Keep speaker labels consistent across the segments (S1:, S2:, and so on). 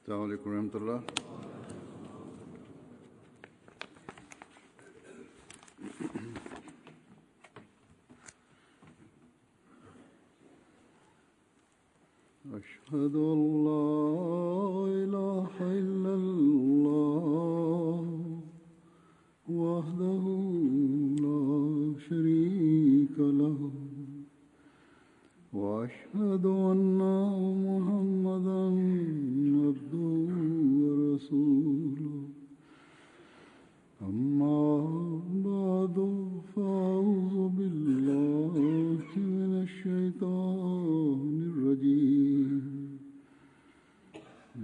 S1: السلام عليكم ورحمة الله. أشهد أن لا إله إلا الله وحده لا شريك له وأشهد أن محمدًا عبده ورسوله أما بعد فأعوذ بالله من الشيطان الرجيم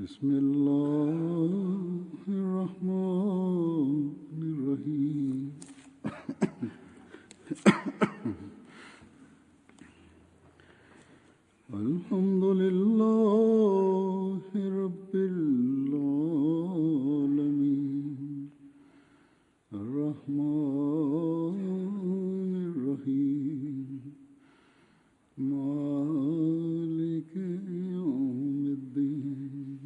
S1: بسم الله الرحمن الرحيم الحمد لله رب العالمين الرحمن الرحيم مالك يوم الدين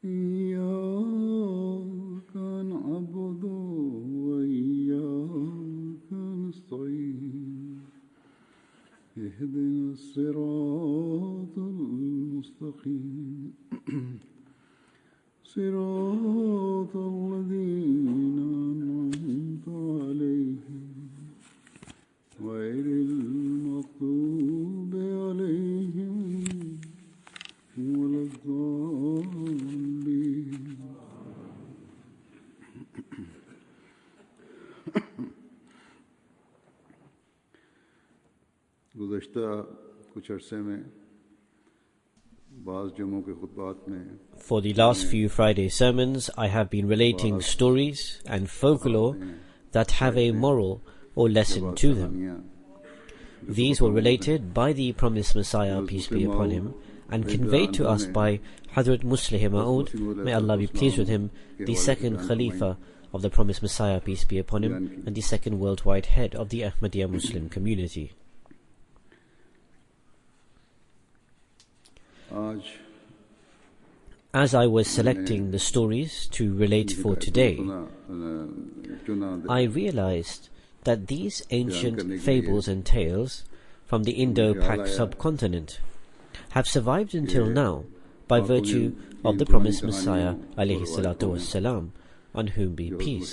S1: إياك نعبد وإياك نستعين اهدنا الصراط المستقيم صراط الذين أنعمت عليهم غير المغضوب عليهم ولا الضالين. गुज़श्ता कुछ अरसे में बाज़ जुम्मों के खुतबात में
S2: For the last few Friday sermons, I have been relating stories and folklore that have a moral or lesson to them. These were related by the promised Messiah, peace be upon him, and conveyed to us by Hazrat Muslih Ma'ud, may Allah be pleased with him, the second Khalifa of the promised Messiah, peace be upon him, and the second worldwide head of the Ahmadiyya Muslim community. As I was selecting the stories to relate for today, I realized that these ancient fables and tales from the Indo-Pak subcontinent have survived until now by virtue of the promised Messiah alayhi salatu wassalam, on whom be peace.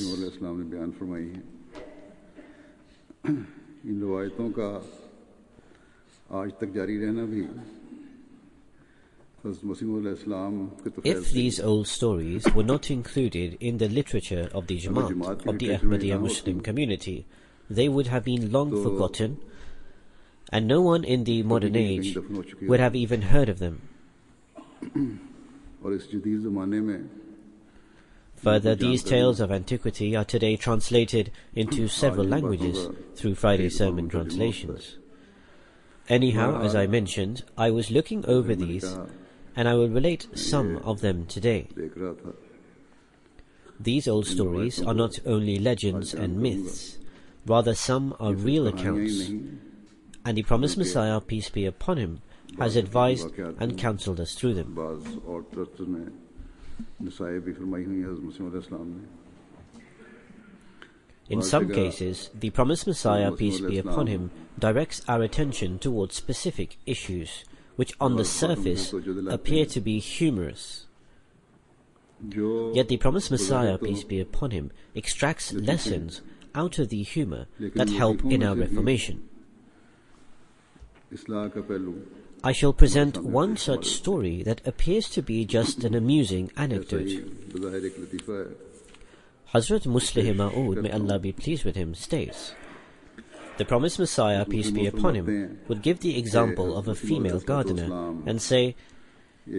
S2: If these old stories were not included in the literature of the Jamaat of the Ahmadiyya Muslim community, they would have been long forgotten, and no one in the modern age would have even heard of them. Further, these tales of antiquity are today translated into several languages through Friday sermon translations. Anyhow, as I mentioned, I was looking over these, and I will relate some of them today. These old stories are not only legends and myths, rather some are real accounts, and the promised Messiah, peace be upon him, has advised and counselled us through them. In some cases, the promised Messiah, peace be upon him, directs our attention towards specific issues which on the surface appear to be humorous. Yet the promised Messiah, peace be upon him, extracts lessons out of the humor that help in our reformation. I shall present one such story that appears to be just an amusing anecdote. Hazrat Muslih Ma'ud, may Allah be pleased with him, states, the promised Messiah, peace be upon him, would give the example of a female gardener and say,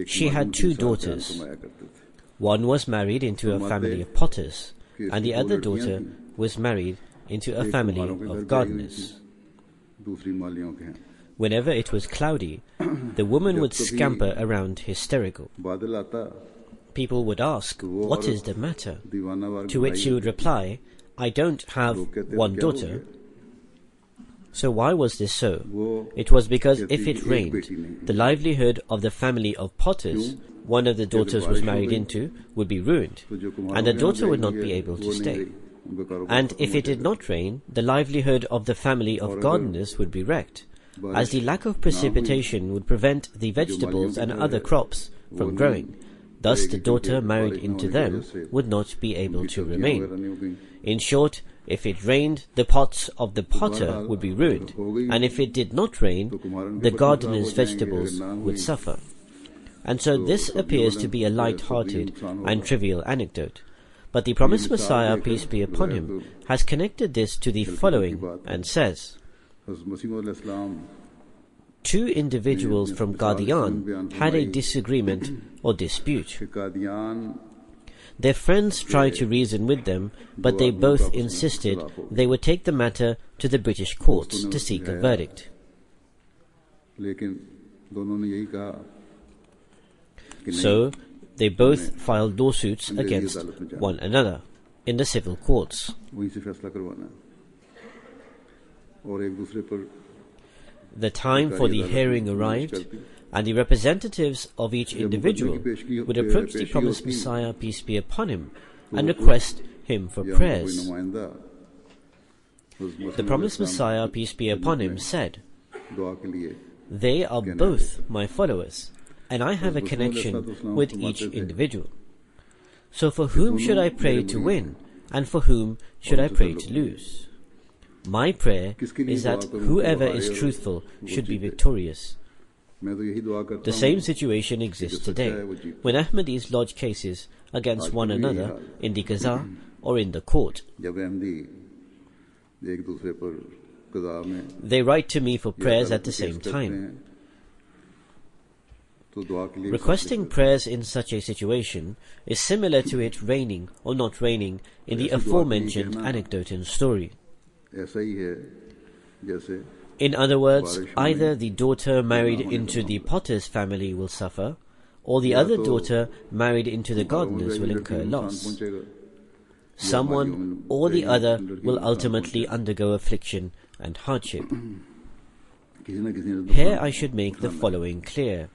S2: she had two daughters. One was married into a family of potters, and the other daughter was married into a family of gardeners. Whenever it was cloudy, the woman would scamper around hysterical. People would ask, what is the matter? To which she would reply, I don't have one daughter. So why was this so? It was because if it rained, the livelihood of the family of potters one of the daughters was married into would be ruined, and the daughter would not be able to stay. And if it did not rain, the livelihood of the family of gardeners would be wrecked, as the lack of precipitation would prevent the vegetables and other crops from growing. Thus the daughter married into them would not be able to remain. In short, if it rained, the pots of the potter would be ruined, and if it did not rain, the gardener's vegetables would suffer. And so this appears to be a light-hearted and trivial anecdote. But the promised Messiah, peace be upon him, has connected this to the following and says, two individuals from Qadian had a disagreement or dispute. Their friends tried to reason with them, but they both insisted they would take the matter to the British courts to seek a verdict. So, they both filed lawsuits against one another in the civil courts. The time for the hearing arrived, and the representatives of each individual would approach the promised Messiah, peace be upon him, and request him for prayers. The promised Messiah, peace be upon him, said, "They are both my followers, and I have a connection with each individual. So for whom should I pray to win, and for whom should I pray to lose? My prayer is that whoever is truthful should be victorious." The same situation exists today, when Ahmadis lodge cases against one another in the qaza or in the court. They write to me for prayers at the same time. Requesting prayers in such a situation is similar to it raining or not raining in the aforementioned anecdote and story. In other words, either the daughter married into the potter's family will suffer, or the other daughter married into the gardener's will incur loss. Someone or the other will ultimately undergo affliction and hardship. Here I should make the following clear.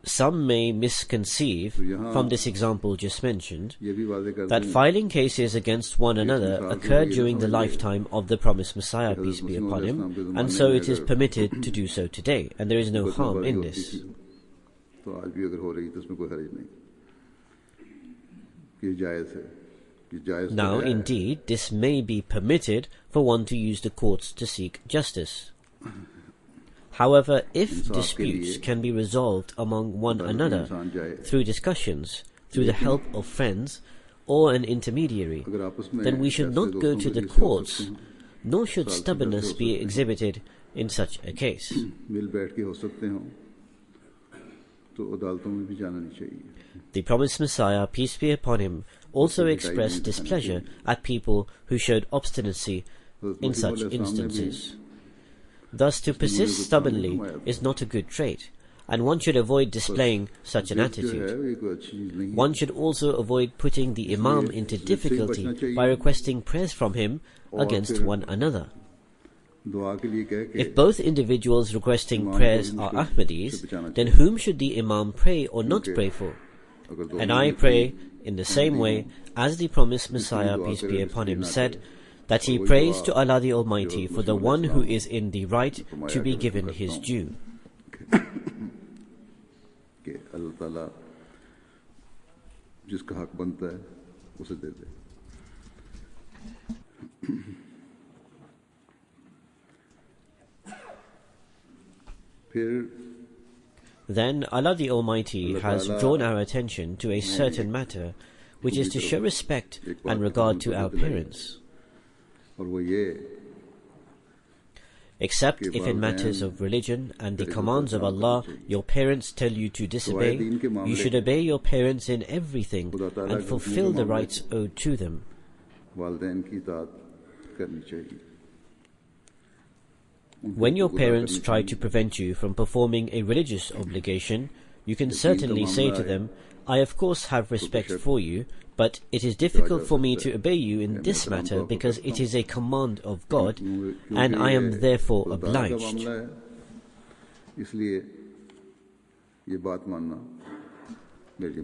S2: Some may misconceive, from this example just mentioned, that filing cases against one another occurred during the lifetime of the promised Messiah, peace be upon him, and so it is permitted to do so today, and there is no harm in this. Now, indeed, this may be permitted for one to use the courts to seek justice. However, if disputes can be resolved among one another through discussions, through the help of friends or an intermediary, then we should not go to the courts, nor should stubbornness be exhibited in such a case. The promised Messiah, peace be upon him, also expressed displeasure at people who showed obstinacy in such instances. Thus, to persist stubbornly is not a good trait, and one should avoid displaying such an attitude. One should also avoid putting the Imam into difficulty by requesting prayers from him against one another. If both individuals requesting prayers are Ahmadis, then whom should the Imam pray or not pray for? And I pray in the same way as the promised Messiah, peace be upon him, said, that he prays to Allah the Almighty for the one who is in the right to be given his due. Then Allah the Almighty has drawn our attention to a certain matter, which is to show respect and regard to our parents. Except if in matters of religion and the commands of Allah your parents tell you to disobey, you should obey your parents in everything and fulfill the rights owed to them. When your parents try to prevent you from performing a religious obligation, you can certainly say to them, I of course have respect for you, but it is difficult for me to obey you in this matter because it is a command of God, and I am therefore obliged.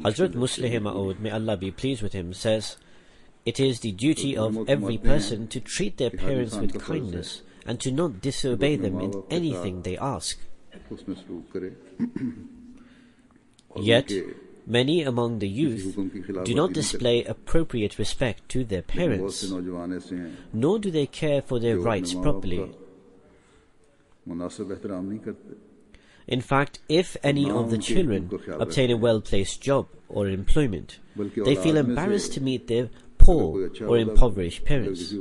S2: Hazrat Muslih Ma'ud, may Allah be pleased with him, says, "It is the duty of every person to treat their parents with kindness and to not disobey them in anything they ask. Yet, many among the youth do not display appropriate respect to their parents, nor do they care for their rights properly. In fact, if any of the children obtain a well-placed job or employment, they feel embarrassed to meet their poor or impoverished parents.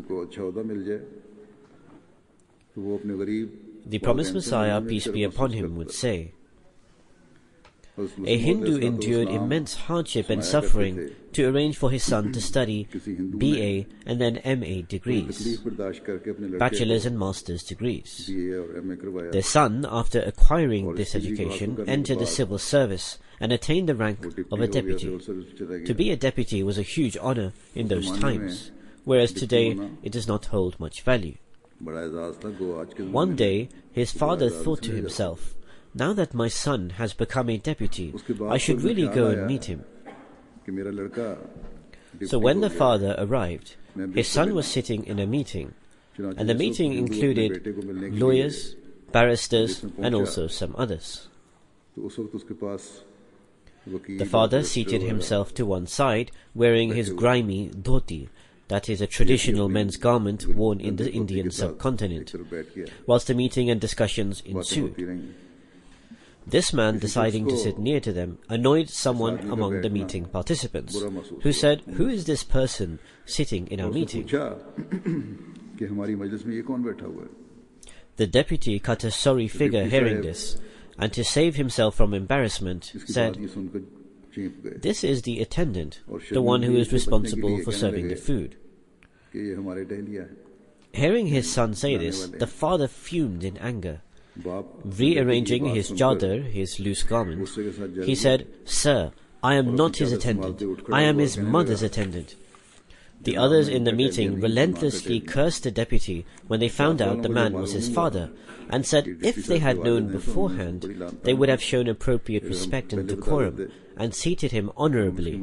S2: The promised Messiah, peace be upon him, would say, a Hindu endured immense hardship and suffering to arrange for his son to study BA and then MA degrees, bachelor's and master's degrees. Their son, after acquiring this education, entered the civil service and attained the rank of a deputy. To be a deputy was a huge honor in those times, whereas today it does not hold much value. One day, his father thought to himself, "Now that my son has become a deputy, I should really go and meet him." So when the father arrived, his son was sitting in a meeting, and the meeting included lawyers, barristers, and also some others. The father seated himself to one side, wearing his grimy dhoti, that is a traditional men's garment worn in the Indian subcontinent, whilst the meeting and discussions ensued. This man, deciding to sit near to them, annoyed someone among the meeting participants, who said, "Who is this person sitting in our meeting?" The deputy cut a sorry figure hearing this, and to save himself from embarrassment, said, "This is the attendant, the one who is responsible for serving the food." Hearing his son say this, the father fumed in anger. Rearranging his chadar, his loose garment, he said, "Sir, I am not his attendant, I am his mother's attendant." The others in the meeting relentlessly cursed the deputy when they found out the man was his father, and said if they had known beforehand, they would have shown appropriate respect and decorum, and seated him honorably.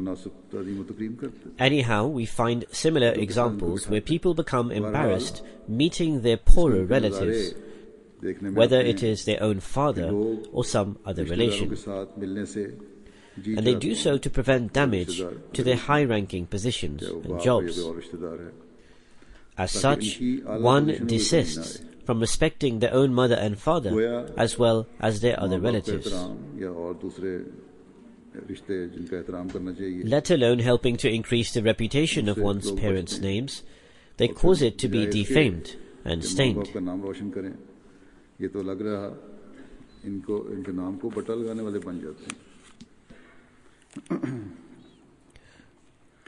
S2: Anyhow, we find similar examples where people become embarrassed meeting their poorer relatives, whether it is their own father or some other relation, and they do so to prevent damage to their high-ranking positions and jobs. As such, one desists from respecting their own mother and father as well as their other relatives, let alone helping to increase the reputation of one's parents' names. They cause it to be defamed and stained.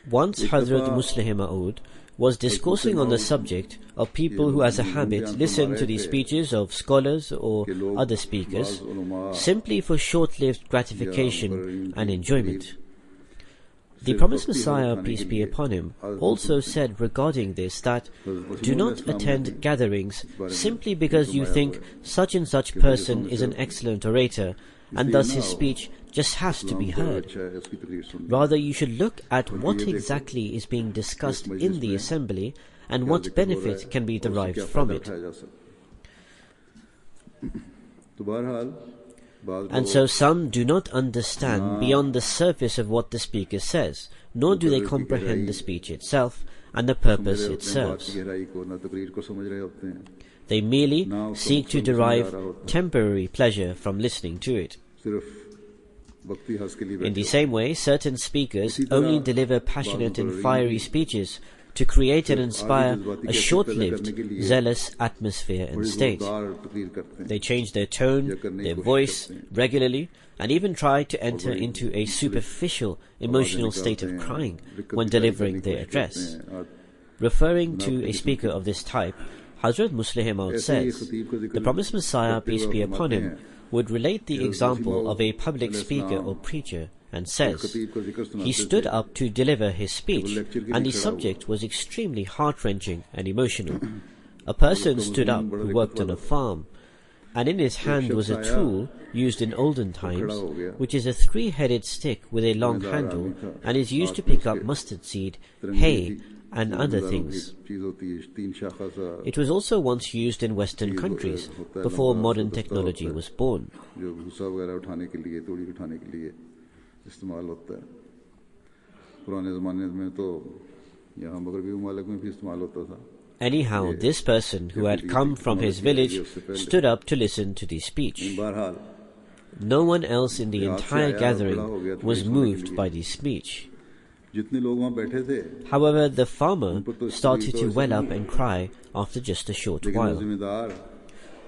S2: Once Hazrat Muslih Ma'ud was discoursing on the subject of people who as a habit listen to the speeches of scholars or other speakers simply for short-lived gratification and enjoyment. The promised Messiah, peace be upon him, also said regarding this that do not attend gatherings simply because you think such and such person is an excellent orator and thus his speech just has to be heard. Rather, you should look at what exactly is being discussed in the assembly and what benefit can be derived from it. And so some do not understand beyond the surface of what the speaker says, nor do they comprehend the speech itself and the purpose it serves. They merely seek to derive temporary pleasure from listening to it. In the same way, certain speakers only deliver passionate and fiery speeches to create and inspire a short-lived, zealous atmosphere and state. They change their tone, their voice regularly, and even try to enter into a superficial emotional state of crying when delivering their address. Referring to a speaker of this type, Hazrat Muslih Ma'ud says, the promised Messiah, peace be upon him, would relate the example of a public speaker or preacher and says, he stood up to deliver his speech and the subject was extremely heart-wrenching and emotional. A person stood up who worked on a farm and in his hand was a tool used in olden times, which is a 3-headed stick with a long handle and is used to pick up mustard seed, hay, and other things. It was also once used in Western countries before modern technology was born. Anyhow, this person who had come from his village stood up to listen to the speech. No one else in the entire gathering was moved by the speech. However, the farmer started to well up and cry after just a short while.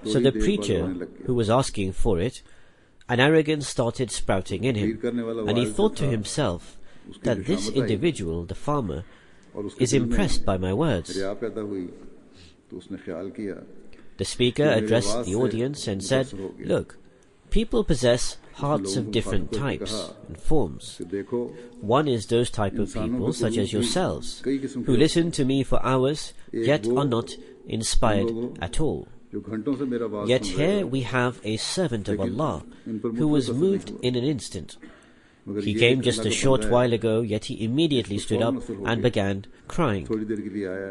S2: So the preacher, who was asking for it, an arrogance started sprouting in him, and he thought to himself that this individual, the farmer, is impressed by my words. The speaker addressed the audience and said, "Look, people possess hearts of different types and forms. One is those type of people, such as yourselves, who listen to me for hours, yet are not inspired at all. Yet here we have a servant of Allah, who was moved in an instant. He came just a short while ago, yet he immediately stood up and began crying."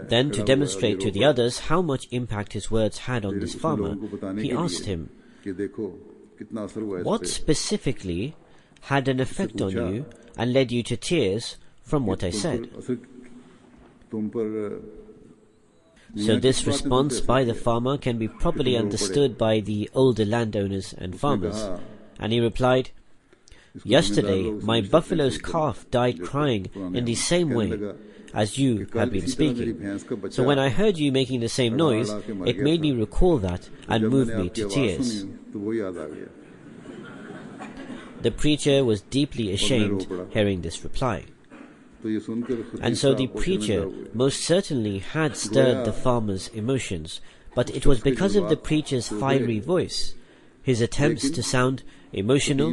S2: Then, to demonstrate to the others how much impact his words had on this farmer, he asked him, "What specifically had an effect on you and led you to tears from what I said?" So this response by the farmer can be properly understood by the older landowners and farmers. And he replied, "Yesterday my buffalo's calf died crying in the same way as you have been speaking. So when I heard you making the same noise, it made me recall that and moved me to tears." The preacher was deeply ashamed hearing this reply. And so the preacher most certainly had stirred the farmer's emotions, but it was because of the preacher's fiery voice, his attempts to sound emotional,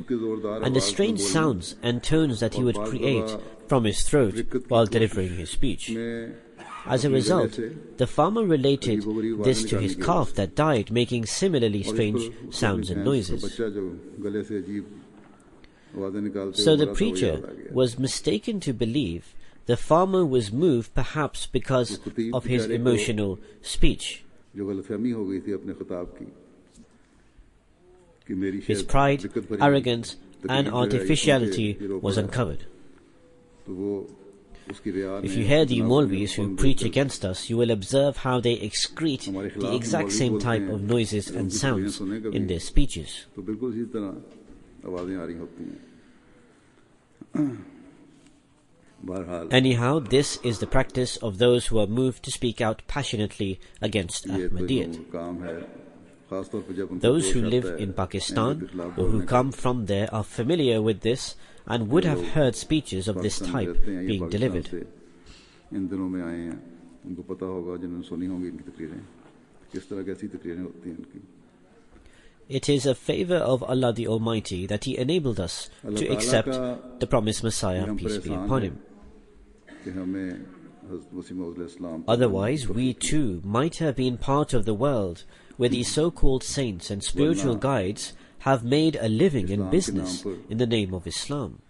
S2: and the strange sounds and tones that he would create from his throat while delivering his speech. As a result, the farmer related this to his calf that died, making similarly strange sounds and noises. So the preacher was mistaken to believe the farmer was moved perhaps because of his emotional speech. His pride, arrogance, and artificiality was uncovered. If you hear the Maulvis who preach against us, you will observe how they excrete the exact same type of noises and sounds in their speeches. Anyhow, this is the practice of those who are moved to speak out passionately against Ahmadiyyat. Those who live in Pakistan or who come from there are familiar with this and would have heard speeches of this type being delivered. It is a favor of Allah the Almighty that He enabled us to accept the promised Messiah, peace be upon Him. Otherwise, we too might have been part of the world where the so-called saints and spiritual guides have made a living and business in the name of Islam.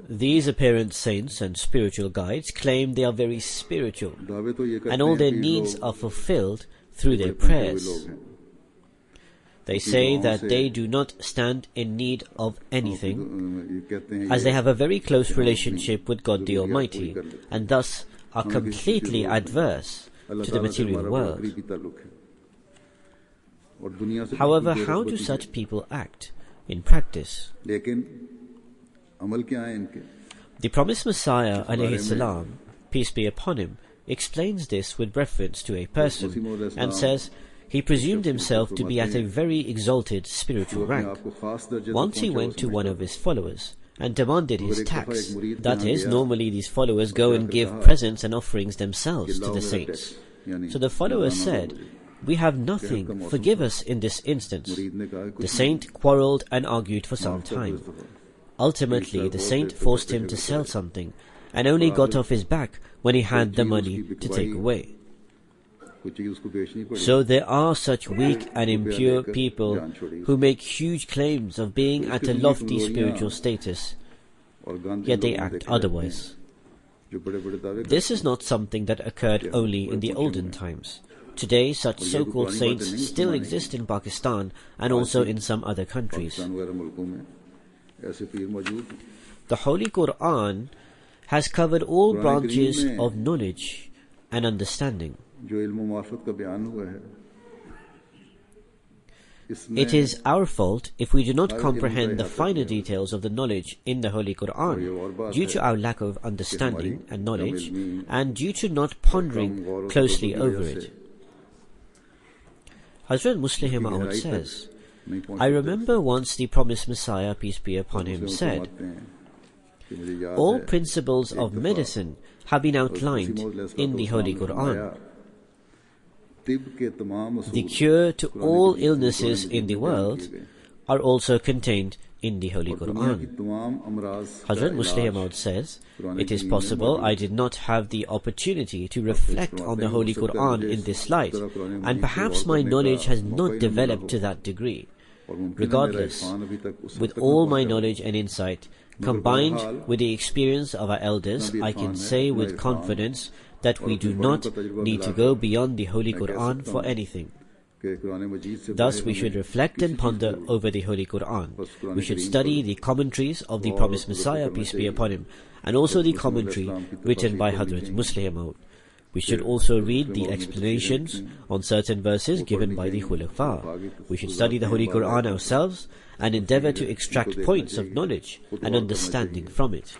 S2: These apparent saints and spiritual guides claim they are very spiritual, and all their needs are fulfilled through their prayers. They say that they do not stand in need of anything, as they have a very close relationship with God the Almighty, and thus are completely adverse to the material world. However, how do such people act in practice? The promised Messiah, alayhi salam, peace be upon him, explains this with reference to a person and says, he presumed himself to be at a very exalted spiritual rank. Once he went to one of his followers and demanded his tax. That is, normally these followers go and give presents and offerings themselves to the saints. So the follower said, "We have nothing, forgive us in this instance." The saint quarrelled and argued for some time. Ultimately, the saint forced him to sell something, and only got off his back when he had the money to take away. So there are such weak and impure people who make huge claims of being at a lofty spiritual status, yet they act otherwise. This is not something that occurred only in the olden times. Today, such so-called saints still exist in Pakistan and also in some other countries. The Holy Quran has covered all branches of knowledge and understanding. It is our fault if we do not comprehend the finer details of the knowledge in the Holy Quran due to our lack of understanding and knowledge and due to not pondering closely over it. Hazrat Muslih Maud says, I remember once the promised Messiah, peace be upon him, said, all principles of medicine have been outlined in the Holy Quran. The cure to all illnesses in the world are also contained in the Holy Quran. Hazrat Muslih Maud says, it is possible I did not have the opportunity to reflect on the Holy Quran in this light, and perhaps my knowledge has not developed to that degree. Regardless, with all my knowledge and insight, combined with the experience of our elders, I can say with confidence that we do not need to go beyond the Holy Quran for anything. Thus, we should reflect and ponder over the Holy Quran. We should study the commentaries of the promised Messiah, peace be upon him, and also the commentary written by Hazrat Muslih Maud. We should also read the explanations on certain verses given by the Khulafa. We should study the Holy Quran ourselves and endeavor to extract points of knowledge and understanding from it.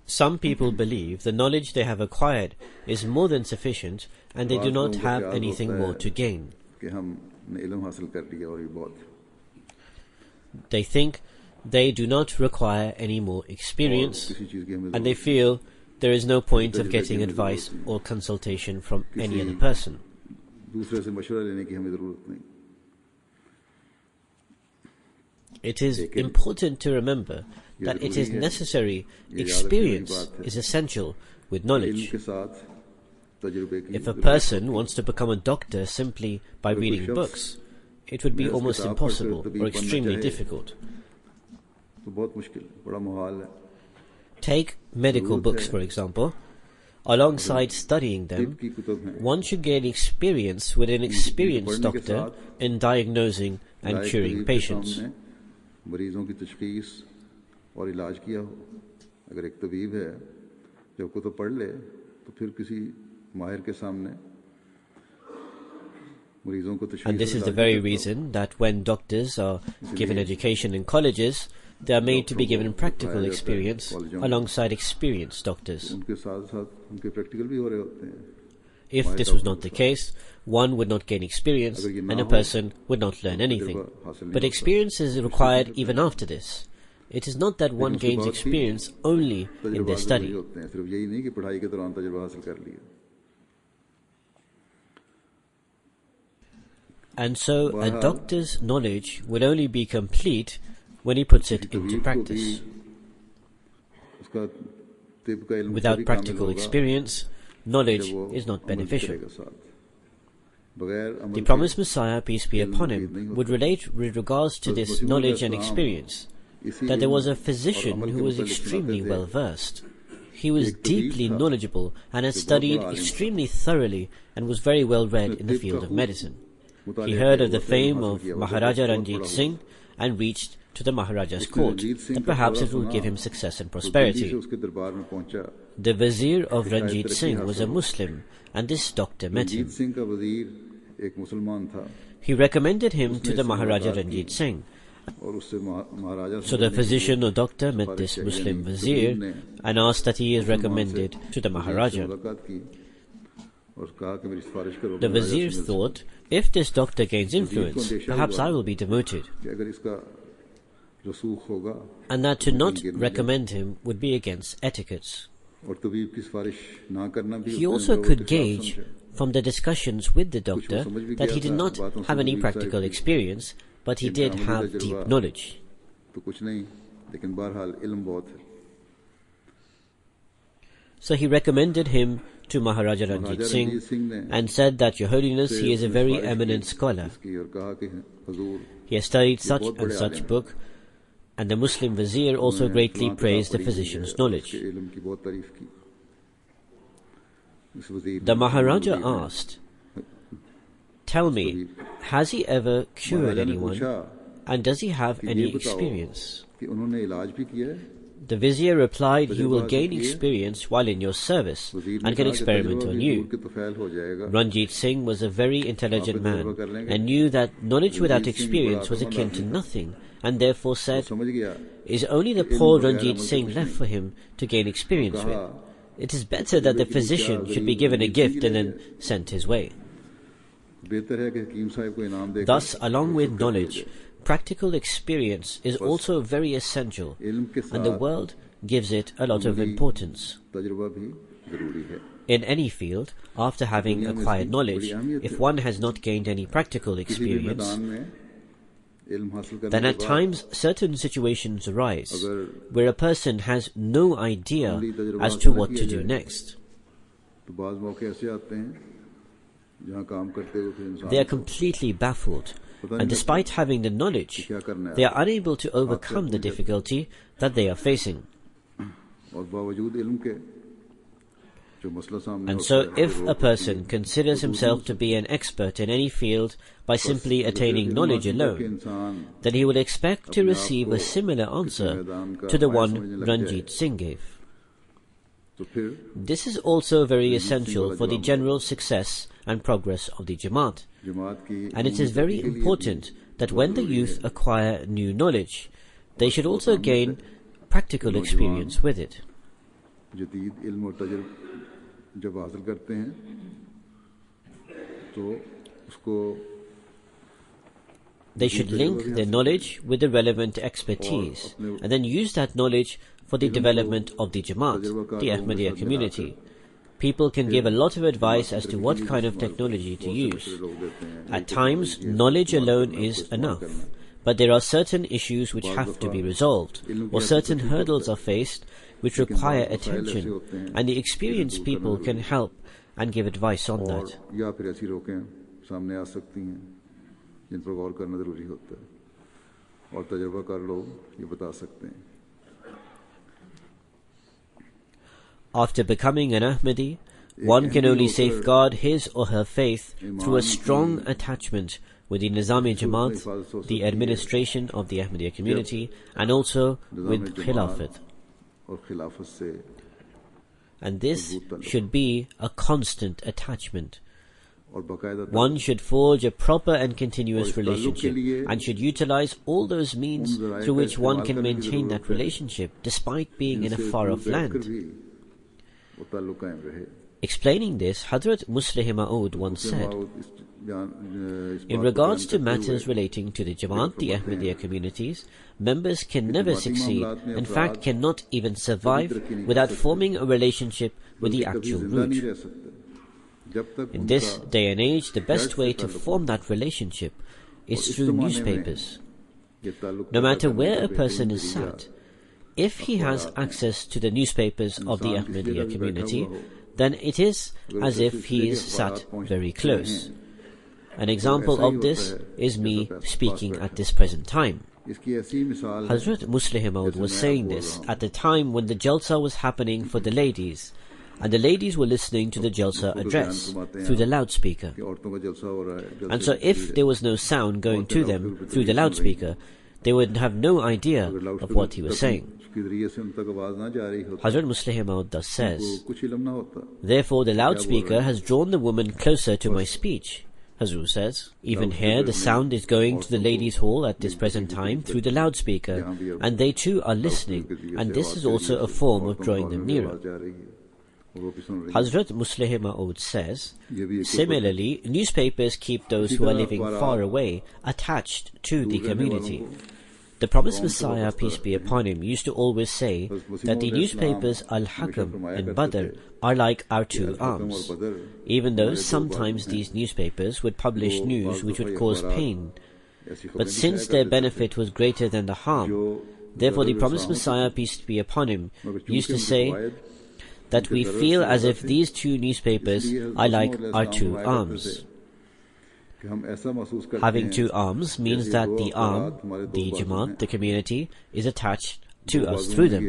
S2: Some people believe the knowledge they have acquired is more than sufficient and they do not have anything more to gain. They think they do not require any more experience and they feel there is no point of getting advice or consultation from any other person. It is important to remember that it is necessary. Experience is essential with knowledge. If a person wants to become a doctor simply by reading books, it would be almost impossible or extremely difficult. Take medical books, for example. Alongside studying them, one should gain experience with an experienced doctor in diagnosing and curing patients.
S1: मरीजों की तशखीस और इलाज किया हो, अगर एक तबीब है जब कुतुब पढ़ ले तो फिर किसी माहिर के सामने मरीजों को तशखीस.
S2: And this is the very reason that when doctors are given education in colleges, they are made to be given practical experience alongside experienced doctors.
S1: उनके साथ-साथ उनके प्रैक्टिकल भी हो रहे होते हैं.
S2: If this was not the case, one would not gain experience and a person would not learn anything. But experience is required even after this. It is not that one gains experience only in their study. And so a doctor's knowledge will only be complete when he puts it into practice. Without practical experience, knowledge is not beneficial. The promised Messiah, peace be upon him, would relate with regards to this knowledge and experience that there was a physician who was extremely well versed. He was deeply knowledgeable and had studied extremely thoroughly and was very well read in the field of medicine. He heard of the fame of Maharaja Ranjit Singh and reached to the Maharaja's court that perhaps it would give him success and prosperity. The Vizier of Ranjit Singh was a Muslim and this doctor met him. He recommended him to the Maharaja Ranjit Singh. So the physician or doctor met this Muslim Vizier and asked that he is recommended to the Maharaja. The Vizier thought, if this doctor gains influence, perhaps I will be demoted, and that to not recommend him would be against etiquette. He also could gauge from the discussions with the doctor that he did not have any practical experience, but he did have deep knowledge. So he recommended him to Maharaja Ranjit Singh and said that, Your Holiness, he is a very eminent scholar. He has studied such and such book, and the Muslim vizier also greatly praised the physician's knowledge. The Maharaja asked, Tell me, has he ever cured anyone, and does he have any experience? The vizier replied, You will gain experience while in your service and can experiment on you. Ranjit Singh was a very intelligent man and knew that knowledge without experience was akin to nothing, and therefore said, Is only the poor Ranjit Singh left for him to gain experience with? It is better that the physician should be given a gift and then sent his way. Thus, along with knowledge, practical experience is also very essential, and the world gives it a lot of importance. In any field, after having acquired knowledge, if one has not gained any practical experience, then at times certain situations arise where a person has no idea as to what to do next. They are completely baffled, and despite having the knowledge, they are unable to overcome the difficulty that they are facing. And so if a person considers himself to be an expert in any field by simply attaining knowledge alone, then he will expect to receive a similar answer to the one Ranjit Singh gave. This is also very essential for the general success and progress of the Jamaat, and it is very important that when the youth acquire new knowledge, they should also gain practical experience with it. They should link their knowledge with the relevant expertise and then use that knowledge for the development of the Jamaat, the Ahmadiyya community. People can give a lot of advice as to what kind of technology to use. At times, knowledge alone is enough, but there are certain issues which have to be resolved, or certain hurdles are faced which require attention, and the experienced people can help and give advice on that. After becoming an Ahmadi, one can only safeguard his or her faith through a strong attachment with the Nizam-e Jamaat, the administration of the Ahmadiyya community, and also with Khilafat. And this should be a constant attachment. One should forge a proper and continuous relationship and should utilize all those means through which one can maintain that relationship despite being in a far-off land. Explaining this, Hazrat Muslih Ma'ud once said, in regards to matters relating to the Jamaat, the Ahmadiyya communities, members can never succeed, in fact cannot even survive without forming a relationship with the actual root. In this day and age, the best way to form that relationship is through newspapers. No matter where a person is sat, if he has access to the newspapers of the Ahmadiyya community, then it is as if he is sat very close. An example of this is me speaking at this present time. Hazrat Muslih Ma'ud was saying this at the time when the Jalsa was happening for the ladies, and the ladies were listening to the Jalsa address through the loudspeaker. And so if there was no sound going to them through the loudspeaker, they would have no idea of what he was saying. Hazrat Muslih Ma'ud thus says, therefore the loudspeaker has drawn the woman closer to my speech. Hazrat says, even here the sound is going to the ladies' hall at this present time through the loudspeaker, and they too are listening, and this is also a form of drawing them nearer. Hazrat Muslih Ma'ud says, similarly, newspapers keep those who are living far away attached to the community. The promised Messiah, peace be upon him, used to always say that the newspapers Al-Hakam and Badr are like our two arms, even though sometimes these newspapers would publish news which would cause pain. But since their benefit was greater than the harm, therefore the promised Messiah, peace be upon him, used to say that we feel as if these two newspapers are like our two arms. Having two arms means that the arm, the Jamaat, the community, is attached to us through them.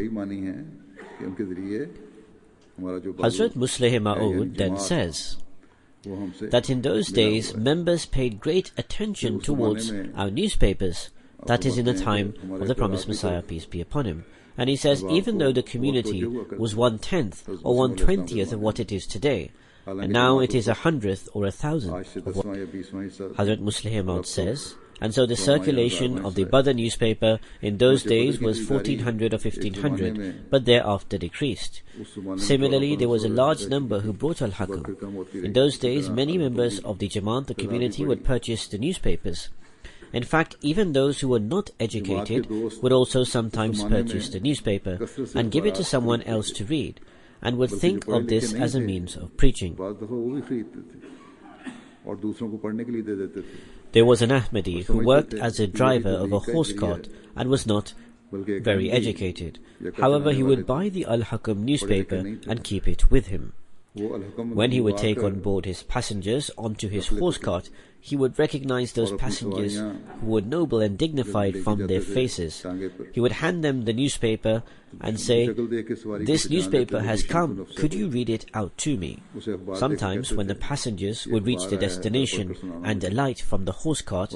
S2: Hazrat Musleh Ma'ud then says that in those days members paid great attention towards our newspapers, that is in the time of the promised Messiah, peace be upon him. And he says, even though the community was 1/10 or 1/20th of what it is today, and now it is 100th or 1,000th of what Hazrat Musleh Maud says, and so the circulation of the Badr newspaper in those days was 1400 or 1500, but thereafter decreased. Similarly, there was a large number who brought Al-Hakam. In those days, many members of the Jamaat, the community, would purchase the newspapers. In fact, even those who were not educated would also sometimes purchase the newspaper and give it to someone else to read, and would think of this as a means of preaching. There was an Ahmadi who worked as a driver of a horse cart and was not very educated. However, he would buy the Al-Hakam newspaper and keep it with him. When he would take on board his passengers onto his horse cart, he would recognize those passengers who were noble and dignified from their faces. He would hand them the newspaper and say, "This newspaper has come, could you read it out to me?" Sometimes when the passengers would reach their destination and alight from the horse cart,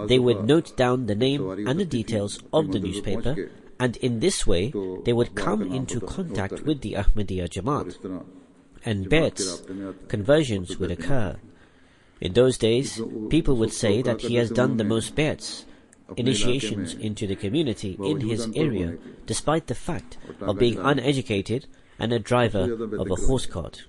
S2: they would note down the name and the details of the newspaper, and in this way they would come into contact with the Ahmadiyya Jamaat, and bets, conversions would occur. In those days, people would say that he has done the most bets, initiations into the community in his area, despite the fact of being uneducated and a driver of a horse cart.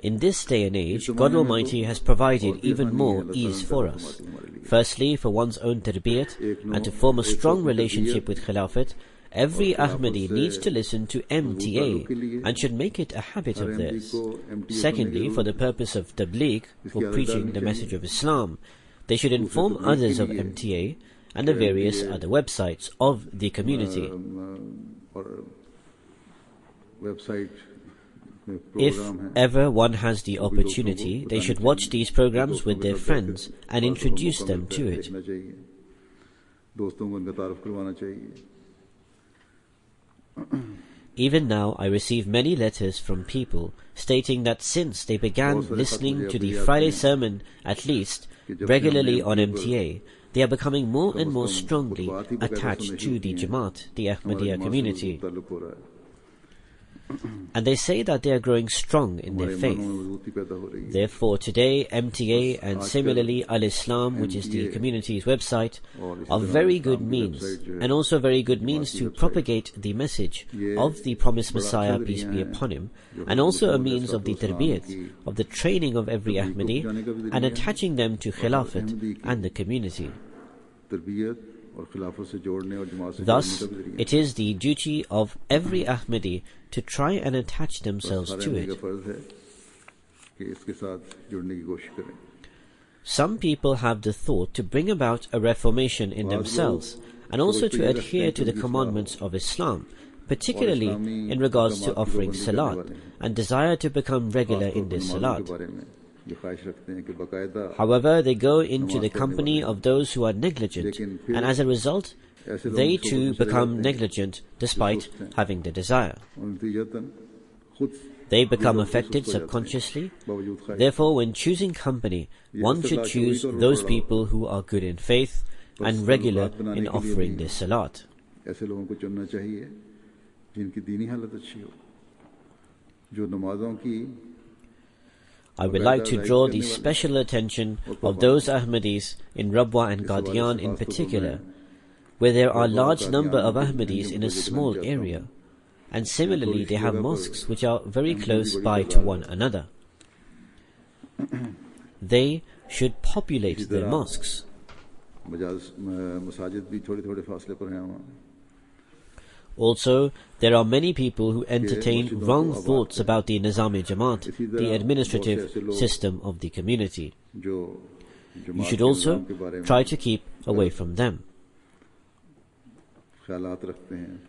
S2: In this day and age, God Almighty has provided even more ease for us. Firstly, for one's own tarbiyat and to form a strong relationship with Khilafat, every Ahmadi needs to listen to MTA and should make it a habit of theirs. Secondly, for the purpose of tabligh, for preaching the message of Islam, they should inform others of MTA and the various other websites of the community. If ever one has the opportunity, they should watch these programs with their friends and introduce them to it. Even now I receive many letters from people stating that since they began listening to the Friday sermon, at least regularly on MTA, they are becoming more and more strongly attached to the Jamaat, the Ahmadiyya community. And they say that they are growing strong in their faith. Therefore today MTA and similarly Al-Islam, which is the community's website, are very good means, and also very good means to propagate the message of the promised Messiah, peace be upon him, and also a means of the tarbiyat, of the training of every Ahmadi, and attaching them to Khilafat and the community. Thus, it is the duty of every Ahmadi to try and attach themselves to it. Some people have the thought to bring about a reformation in themselves, and also to adhere to the commandments of Islam, particularly in regards to offering salat, and desire to become regular in this salat. However, they go into the company of those who are negligent, and as a result, they too become negligent despite having the desire. They become affected subconsciously. Therefore, when choosing company, one should choose those people who are good in faith and regular in offering their salat. I would like to draw the special attention of those Ahmadis in Rabwa and Qadian in particular, where there are large number of Ahmadis in a small area, and similarly they have mosques which are very close by to one another. They should populate their mosques.
S1: मसाजिद भी थोड़े थोड़े फासले पर हैं वहाँ.
S2: Also, there are many people who entertain wrong thoughts about the Nizam-e-Jamaat, the administrative system of the community.
S1: जो
S2: You should also try to keep away from them.
S1: ख्यालात रखते हैं.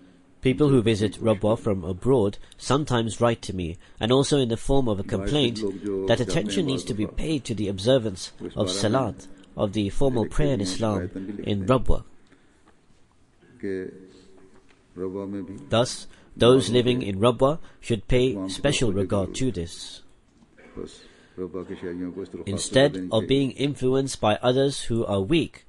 S2: People who visit Rabwa from abroad sometimes write to me, and also in the form of a complaint, that attention needs to be paid to the observance of Salat, of the formal prayer in Islam, in Rabwa.
S1: कि रवा में भी
S2: Thus, those living in Rabwa should pay special regard to this.
S1: बस रवा के शहरियों को इस तरह
S2: Instead of being influenced by others who are weak,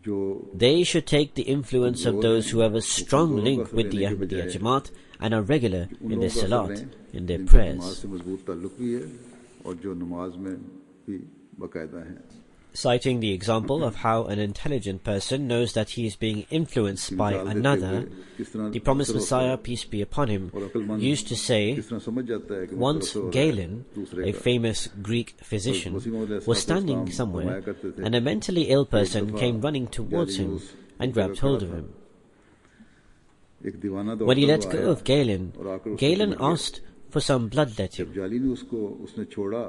S1: जो
S2: they should take the influence of those who have a strong link with the Ahmadiyya Jamaat and are regular in their salat, in their
S1: नमाज
S2: prayers.
S1: से मजबूत ताल्लुक भी है और जो नमाज में भी बाकायदा हैं.
S2: Citing the example of how an intelligent person knows that he is being influenced by another, the promised Messiah, peace be upon him, used to say,
S1: किस तरह समझ जाता है कि
S2: once Galen, a famous Greek physician, was standing somewhere, and a mentally ill person came running towards him and grabbed hold of him.
S1: एक दीवाना दौड़ता
S2: When he let
S1: हुआ
S2: go
S1: आया
S2: of Galen,
S1: और आकर उसको
S2: Galen
S1: पकड़ लिया.
S2: asked for some bloodletting.
S1: जब जाली ने उसने छोड़ा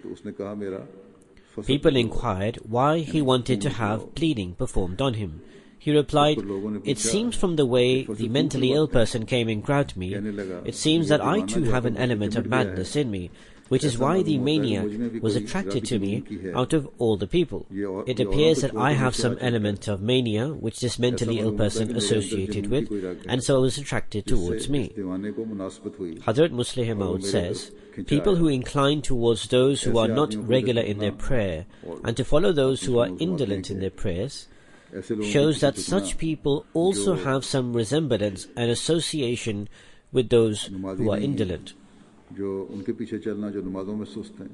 S1: तो उसने कहा मेरा फसल
S2: People inquired why he wanted to have bleeding performed on him. He replied, "It seems from the way the mentally ill person came and grabbed me, it seems that I too have an element of madness in me, which is why the maniac was attracted to me out of all the people. It appears that I have some element of mania which this mentally ill person associated with, and so was attracted towards me."
S1: दीवाने को मुनासबत हुई.
S2: Hazrat Muslih Maud says, people who incline towards those who are not regular in their prayer and to follow those who are indolent in their prayers
S1: ऐसे लोगों
S2: shows
S1: की
S2: that
S1: पीछे
S2: such people also have some resemblance and association with those who are indolent.
S1: जो उनके पीछे चलना जो नमाजों में सुस्त हैं.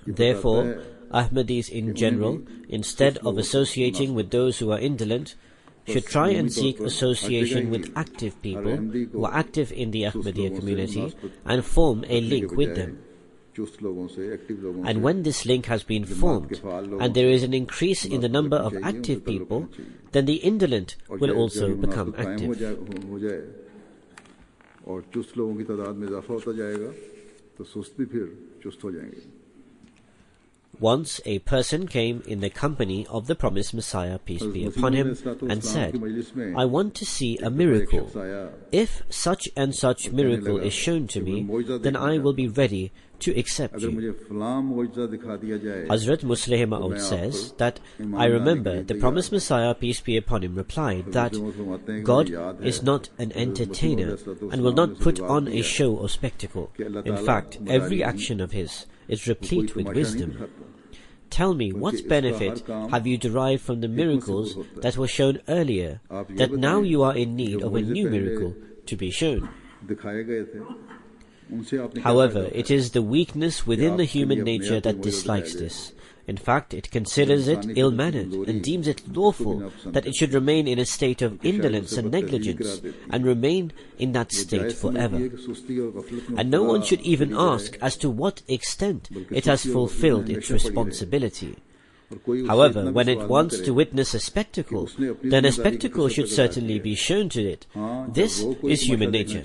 S1: ये
S2: Therefore,
S1: बताता है
S2: Ahmadis in general, instead of associating with those who are indolent, should try and seek association with active people who are active in the Ahmadiyya community and form a link with them.
S1: चुस्त लोगों से, active लोगों
S2: And
S1: से
S2: when this link has been formed and there is an increase in the number of active people, then the indolent
S1: और
S2: will
S1: जब
S2: also
S1: मुनासबत
S2: become
S1: कायम
S2: active.
S1: हो जाए और चुस्त लोगों की तादाद में इजाफा होता जाएगा तो सुस्त भी फिर चुस्त हो जाएंगे.
S2: Once a person came in the company of the promised Messiah, peace be upon him, and said, "I want to see a miracle. If such and such miracle is shown to me, then I will be ready to accept
S1: अगर
S2: you."
S1: मुझे फलां मौजज़ा दिखा दिया जाए
S2: Hazrat Muslih Maud says that, "I remember the promised Messiah, peace be upon him, replied that God is not an entertainer and will not put on a show or spectacle. In fact, every action of his is replete with wisdom. Tell me, what benefit have you derived from the miracles that were shown earlier, that now you are in need of a new miracle to be shown?"
S1: दिखाए गए थे उनसे आपने क्या
S2: However,
S1: फायदा
S2: it is the weakness within the human nature that dislikes this. In fact, it considers it ill-mannered and deems it lawful that it should remain in a state of indolence and negligence and remain in that state forever. And no one should even ask as to what extent it has fulfilled its responsibility. However, when it wants to witness a spectacle, then a spectacle should certainly be shown to it. This is human nature.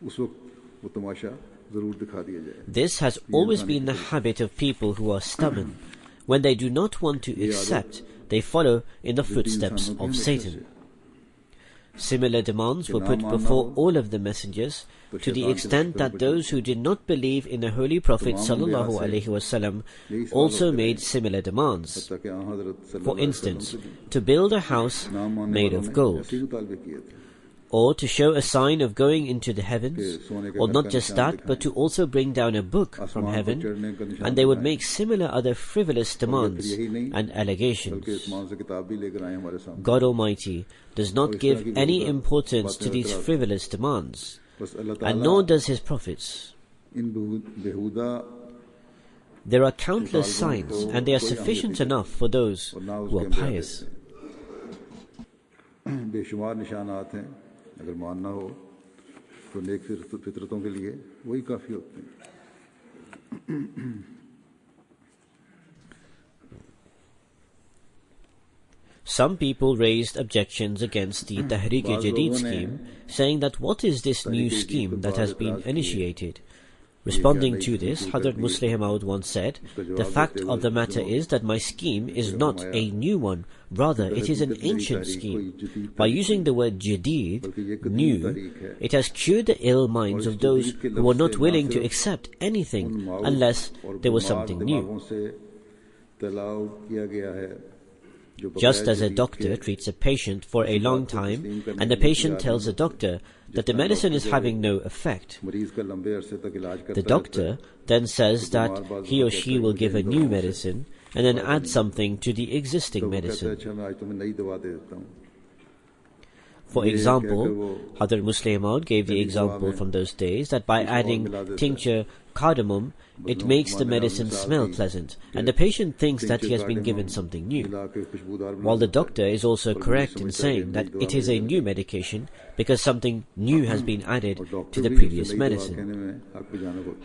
S1: उस वक्त वो तमाशा जरूर दिखा दिया जाए.
S2: This has always been the habit of people who are stubborn. When they do not want to accept, they follow in the footsteps of Satan. Similar demands were put before all of the messengers, to the extent that those who did not believe in the Holy Prophet sallallahu alaihi wasallam also made similar demands.
S1: ताकि यहाँ हज़रत
S2: For instance, to build a house made of gold, or to show a sign of going into the heavens, or not just that, but to also bring down a book from heaven, and they would make similar other frivolous demands and allegations. God Almighty does not give any importance to these frivolous demands, and nor does His prophets. There are countless signs, and they are sufficient enough for those who are pious.
S1: बेशुमार निशानात हैं, अगर मानना हो तो नेक फितरतों के लिए वही काफ़ी होते हैं.
S2: Some people raised objections against the Tehreek-e-Jadid scheme, saying that what is this new scheme that has been initiated? Responding to this, Hazrat Musleh Maud once said, "The fact of the matter is that my scheme is not a new one, rather it is an ancient scheme. By using the word Jadid, new, it has cured the ill minds of those who were not willing to accept anything unless there was something new. Just as a doctor treats a patient for a long time, and the patient tells the doctor that the medicine is having no effect, the doctor then says that he or she will give a new medicine and then add something to the existing medicine. For example, Hazrat Musleh Maud gave the example from those days that by adding tincture cardamom, it makes the medicine smell pleasant, and the patient thinks that he has been given something new. While the doctor is also correct in saying that it is a new medication because something new has been added to the previous medicine.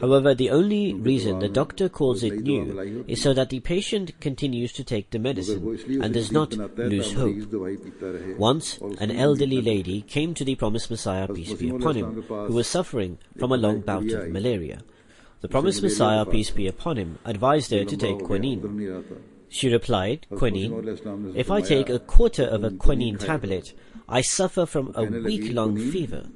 S2: However, the only reason the doctor calls it new is so that the patient continues to take the medicine and does not lose hope. Once, an elderly lady came to the Promised Messiah, peace be upon him, who was suffering from a long bout of malaria. The Promised Messiah, peace be upon him, advised her to take quinine. She replied, "Quinine? If I take a quarter of a quinine tablet, I suffer from a week-long fever."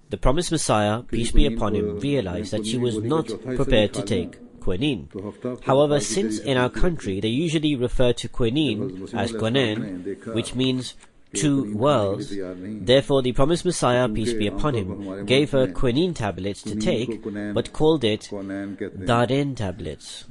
S2: The Promised Messiah, peace be upon him, realized that she was not prepared to take quinine. However, since in our country they usually refer to quinine as quinen, which means two worlds, therefore the Promised Messiah, peace be upon him, gave her quinine tablets to take, but called it Darin tablets.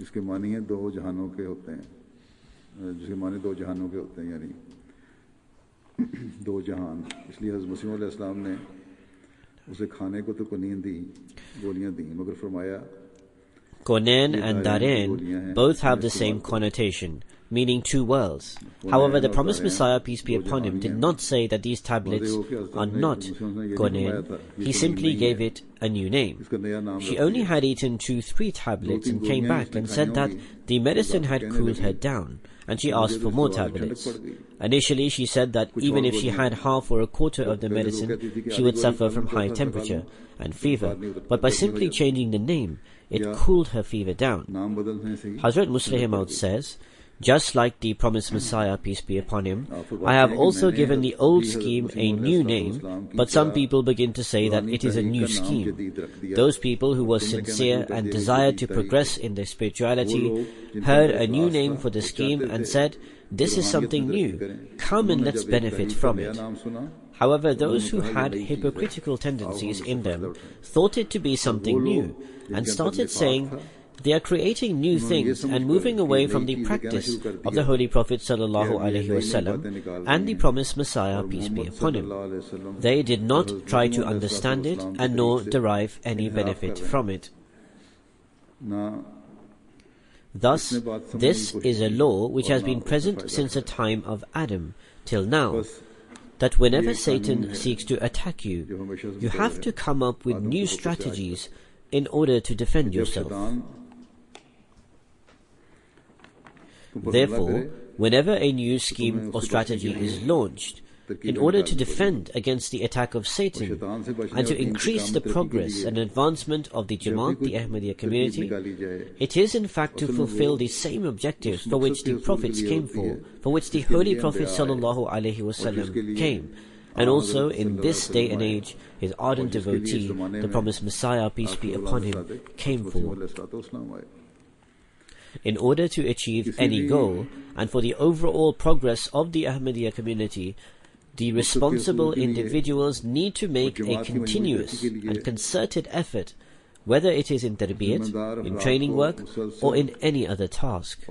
S2: Quinen and Darin both have the same connotation, meaning two worlds. However, the Promised Messiah, peace be upon him, did not say that these tablets are not quinen. He simply gave it a new name. She only had eaten 2-3 tablets and came back and said that the medicine had cooled her down, and she asked for more tablets. Initially, she said that even if she had half or a quarter of the medicine, she would suffer from high temperature and fever, but by simply changing the name, it cooled her fever down. Hazrat Musleh Maud says, "Just like the Promised Messiah, peace be upon him, I have also given the old scheme a new name, but some people begin to say that it is a new scheme. Those people who were sincere and desired to progress in their spirituality heard a new name for the scheme and said, 'This is something new. Come and let's benefit from it.' However, those who had hypocritical tendencies in them thought it to be something new and started saying they are creating new things and moving away from the practice of the Holy Prophet ﷺ and the Promised Messiah, peace be upon him. They did not try to understand it and nor derive any benefit from it. Thus, this is a law which has been present since the time of Adam till now, that whenever Satan seeks to attack you, you have to come up with new strategies in order to defend yourself. Therefore, whenever a new scheme or strategy is launched, in order to defend against the attack of Satan and to increase the progress and advancement of the Jamaat, the Ahmadiyya community, it is in fact to fulfill the same objectives for which the Prophets came for which the Holy Prophet ﷺ came, and also in this day and age, his ardent devotee, the Promised Messiah, peace be upon him, came for. In order to achieve any goal, and for the overall progress of the Ahmadiyya community, the responsible individuals need to make a continuous and concerted effort, whether it is in tarbiyat, in training work, or in any other task.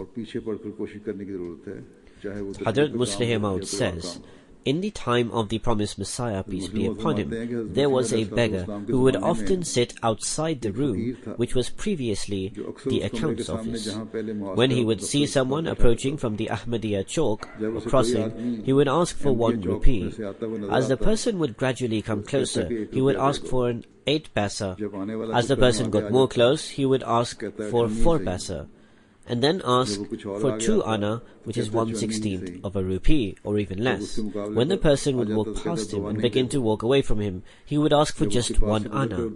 S2: Hazrat Musleh Maud says, in the time of the Promised Messiah, peace be upon him, there was a beggar who would often sit outside the room which was previously the accounts office. When he would see someone approaching from the Ahmadiyya Chowk or crossing, he would ask for 1 rupee. As the person would gradually come closer, he would ask for an 8 paisa. As the person got more close, he would ask for 4 paisa. and then ask for 2 anna, which is 1/16th of a rupee, or even less. When the person would walk past him and begin to walk away from him, he would ask for just 1 anna.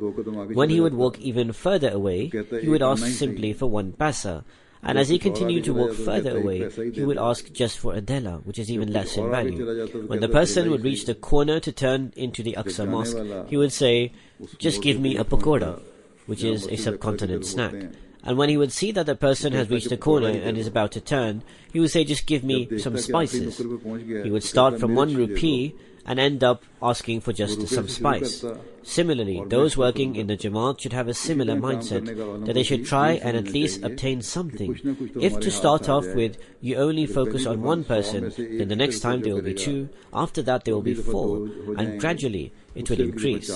S2: When he would walk even further away, he would ask simply for 1 paisa. And as he continued to walk further away, he would ask just for a dela, which is even less in value. When the person would reach the corner to turn into the Aqsa Mosque, he would say, "Just give me a pakoda," which is a subcontinent snack. And when he would see that the person has reached the corner and is about to turn, he would say, "Just give me some spices." He would start from 1 rupee and end up asking for just some spice. Similarly, those working in the Jamaat should have a similar mindset, that they should try and at least obtain something. If to start off with, you only focus on 1 person, then the next time there will be 2, after that there will be 4, and gradually it will increase.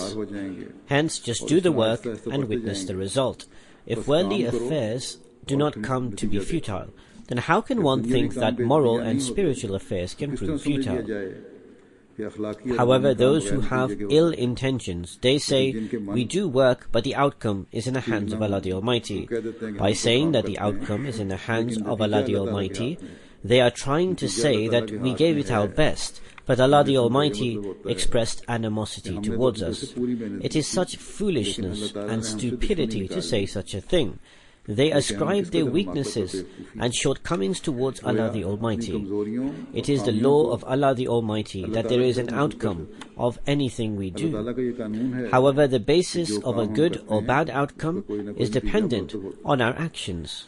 S2: Hence, just do the work and witness the result. If worldly affairs do not come to be futile, then how can one think that moral and spiritual affairs can prove futile? However, those who have ill intentions, they say, "We do work, but the outcome is in the hands of Allah the Almighty." By saying that the outcome is in the hands of Allah the Almighty, they are trying to say that we gave it our best, but Allah the Almighty expressed animosity towards us. It is such foolishness and stupidity to say such a thing. They ascribe their weaknesses and shortcomings towards Allah the Almighty. It is the law of Allah the Almighty that there is an outcome of anything we do. However, the basis of a good or bad outcome is dependent on our actions.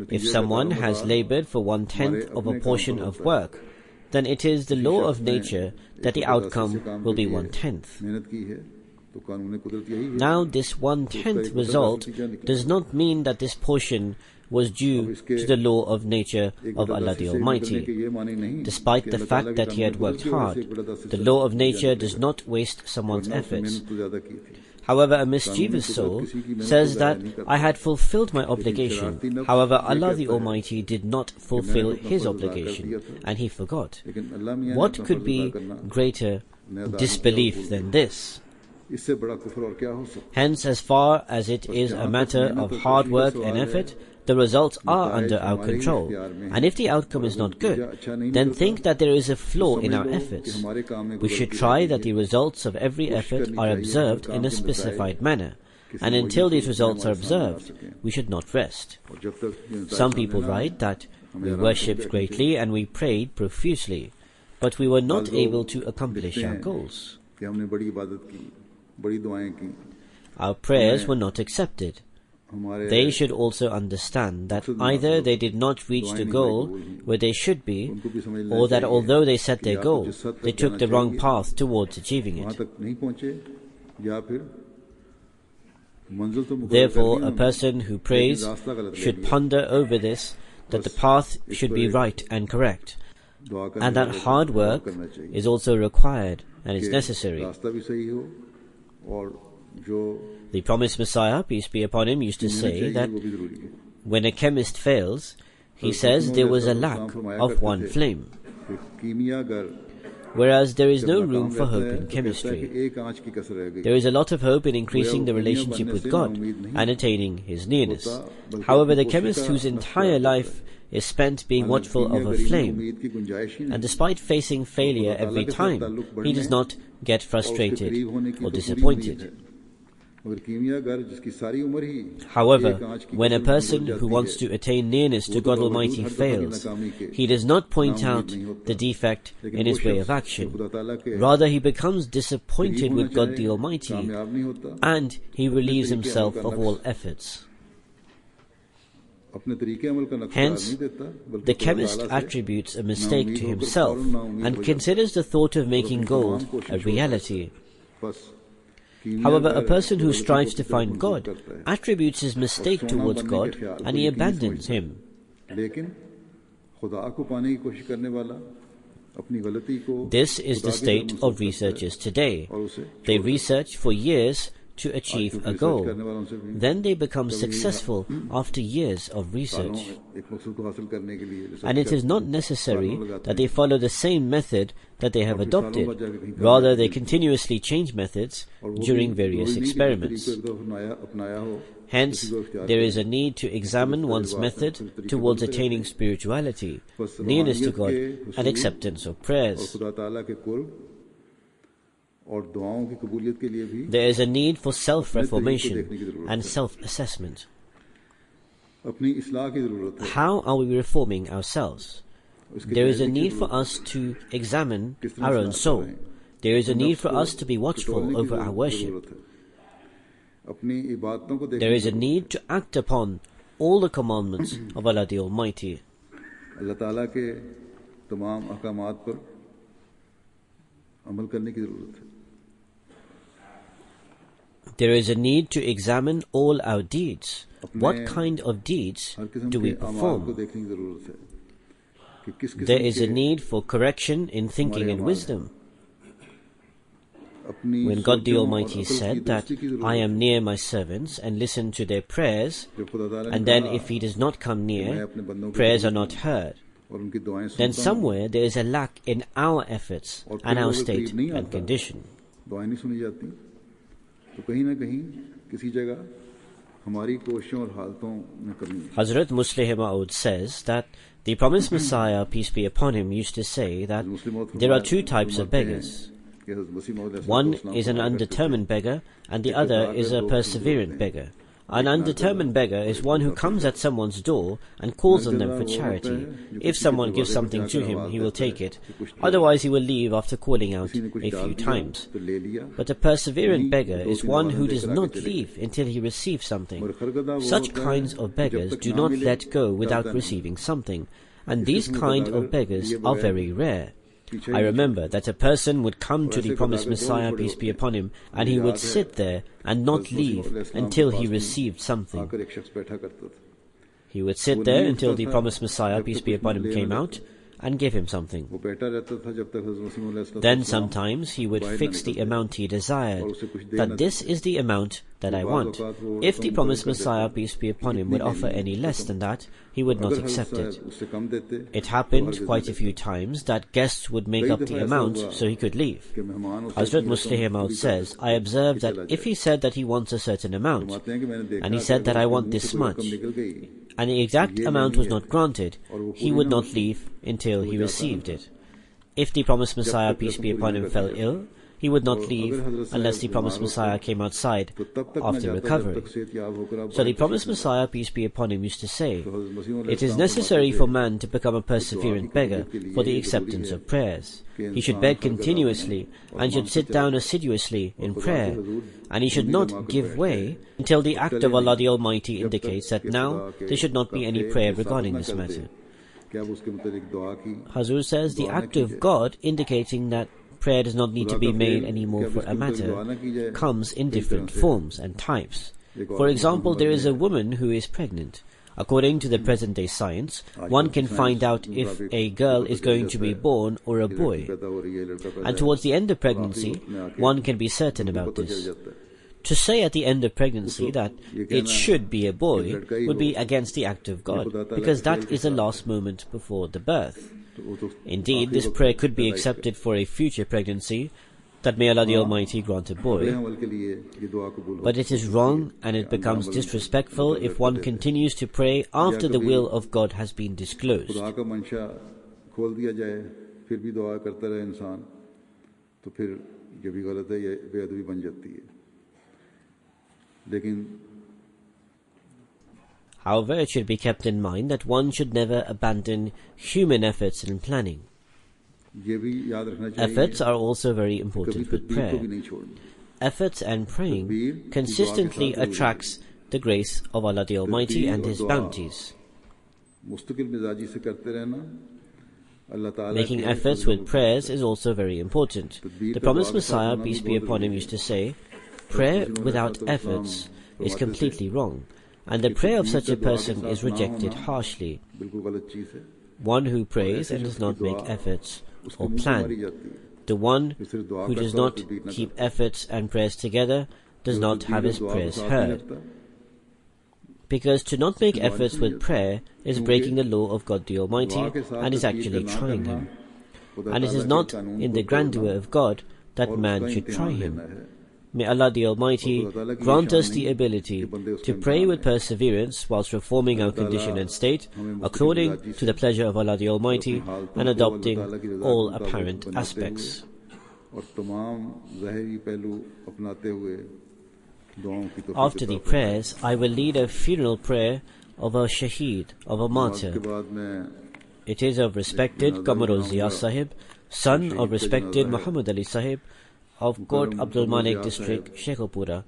S2: If someone has labored for 1/10 of a portion of work, then it is the law of nature that the outcome will be 1/10. Now, this 1/10 result does not mean that this portion was due to the law of nature of Allah the Almighty. Despite the fact that he had worked hard, the law of nature does not waste someone's efforts. However, a mischievous soul says that I had fulfilled my obligation. However, Allah the Almighty did not fulfill his obligation, and he forgot. What could be greater disbelief than this? Hence, as far as it is a matter of hard work and effort, the results are under our control. And if the outcome is not good, then think that there is a flaw in our efforts. We should try that the results of every effort are observed in a specified manner. And until these results are observed, we should not rest. Some people write that we worshipped greatly and we prayed profusely, but we were not able to accomplish our goals. Our prayers were not accepted. They should also understand that either they did not reach the goal where they should be, or that although they set their goal, they took the wrong path towards achieving it. Therefore, a person who prays should ponder over this, that the path should be right and correct, and that hard work is also required and is necessary. The promised Messiah, peace be upon him, used to say that when a chemist fails, he says there was a lack of 1 flame, whereas there is no room for hope in chemistry. There is a lot of hope in increasing the relationship with God and attaining his nearness. However, the chemist whose entire life is spent being watchful of a flame, and despite facing failure every time, he does not get frustrated or disappointed. However, when a person who wants to attain nearness to God Almighty fails, he does not point out the defect in his way of action. Rather, he becomes disappointed with God the Almighty, and he relieves himself of all efforts. Hence, the chemist attributes a mistake to himself and considers the thought of making gold a reality. However, a person who strives to find God attributes his mistake towards God and he abandons him. This is the state of researchers today. They research for years to achieve a goal. Then they become successful after years of research. And it is not necessary that they follow the same method that they have adopted. Rather, they continuously change methods during various experiments. Hence, there is a need to examine one's method towards attaining spirituality, nearness to God, and acceptance of prayers. There is a need for self-reformation and self-assessment. How are we reforming ourselves? There is a need for us to examine our own soul. There is a need for us to be watchful over our worship. There is a need to act upon all the commandments of Allah the Almighty. There is a need to examine all our deeds. What kind of deeds do we perform? There is a need for correction in thinking and wisdom. When God the Almighty said that I am near my servants and listen to their prayers, and then if He does not come near, prayers are not heard, then somewhere there is a lack in our efforts and our state and condition. Hazrat Musleh Ma'ud says that the promised Messiah, peace be upon him, used to say that there are two types of beggars. One is an undetermined beggar, and the other is a perseverant beggar. An undetermined beggar is one who comes at someone's door and calls on them for charity. If someone gives something to him, he will take it. Otherwise, he will leave after calling out a few times. But a perseverant beggar is one who does not leave until he receives something. Such kinds of beggars do not let go without receiving something, and these kind of beggars are very rare. I remember that a person would come to the promised Messiah, peace be upon him, and he would sit there and not leave until he received something. He would sit there until the promised Messiah, peace be upon him, came out and give him something. Then sometimes he would fix the amount he desired, that this is the amount that I want. If the promised Messiah, peace be upon him, would offer any less than that, he would not accept it. It happened quite a few times that guests would make up the amount so he could leave. Hazrat Musleh Ma'ud says, I observed that if he said that he wants a certain amount, and he said that I want this much, and the exact amount was not granted, he would not leave until he received it. If the promised Messiah, peace be upon him, fell ill, he would not leave unless the promised Messiah came outside after recovery. So the promised Messiah, peace be upon him, used to say, it is necessary for man to become a perseverant beggar for the acceptance of prayers. He should beg continuously and should sit down assiduously in prayer, and he should not give way until the act of Allah the Almighty indicates that now there should not be any prayer regarding this matter. Hazur says the act of God indicating that prayer does not need to be made anymore for a matter comes in different forms and types. For example, there is a woman who is pregnant. According to the present-day science, one can find out if a girl is going to be born or a boy. And towards the end of pregnancy, one can be certain about this. To say at the end of pregnancy that it should be a boy would be against the act of God, because that is the last moment before the birth. Indeed, this prayer could be accepted for a future pregnancy, that may Allah the Almighty grant a boy. But it is wrong and it becomes disrespectful if one continues to pray after the will of God has been disclosed. However, it should be kept in mind that one should never abandon human efforts in planning. Efforts are also very important with prayer. Efforts and praying consistently attracts the grace of Allah the Almighty and His bounties. Making efforts with prayers is also very important. The promised Messiah, peace be upon him, used to say, prayer without efforts is completely wrong, and the prayer of such a person is rejected harshly. One who prays and does not make efforts or plan, the one who does not keep efforts and prayers together, does not have his prayers heard. Because to not make efforts with prayer is breaking the law of God the Almighty and is actually trying Him. And it is not in the grandeur of God that man should try Him. May Allah the Almighty grant us the ability to pray with perseverance whilst reforming our condition and state according to the pleasure of Allah the Almighty and adopting all apparent aspects. After the prayers, I will lead a funeral prayer of a shaheed, of a martyr. It is of respected Qamar Zia Sahib, son of respected Muhammad Ali Sahib, of Kot Abdul Malik district, Shekhupura.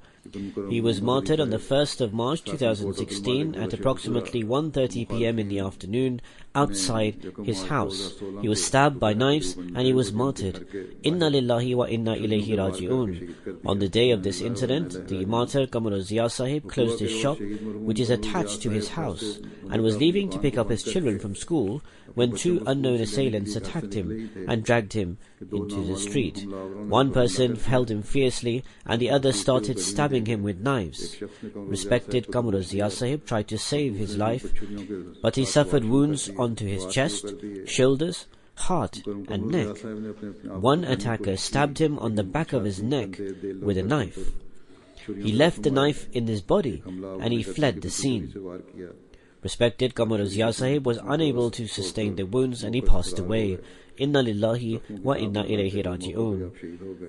S2: He was martyred on the 1st of March 2016 at approximately 1:30 p.m. in the afternoon outside his house. He was stabbed by knives and he was martyred. Inna lillahi wa inna ilayhi raji'un. On the day of this incident, the martyr Qamar Zia Sahib closed his shop, which is attached to his house, and was leaving to pick up his children from school when two unknown assailants attacked him and dragged him into the street. One person held him fiercely and the other started stabbing him with knives. Respected Qamar Zia Sahib tried to save his life, but he suffered wounds onto his chest, shoulders, heart and neck. One attacker stabbed him on the back of his neck with a knife. He left the knife in his body and he fled the scene. Respected Qamar Zia Sahib was unable to sustain the wounds and he passed away. Inna lillahi wa inna ilayhi raji'un.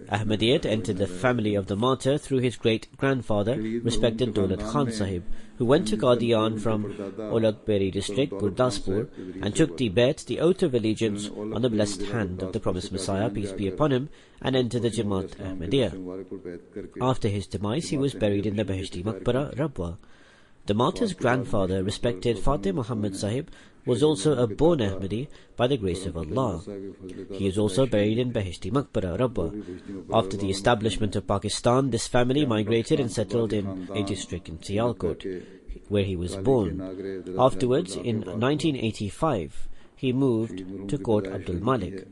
S2: Ahmadiyyat entered the family of the martyr through his great-grandfather, respected Daulat Khan Sahib, who went to Qadian from Olakberi district, Gurdaspur, and took the bet, the oath of allegiance, on the blessed hand of the promised Messiah, peace be upon him, and entered the Jamaat Ahmadiyya. After his demise, he was buried in the Beheshti Maqbara, Rabwa. The martyr's grandfather, respected Fateh Muhammad Sahib, was also a born Ahmadi by the grace of Allah. He is also buried in Beheshti Maqbara, Rabwa. After the establishment of Pakistan, this family migrated and settled in a district in Sialkot, where he was born. Afterwards, in 1985, he moved to Kot Abdul Malik.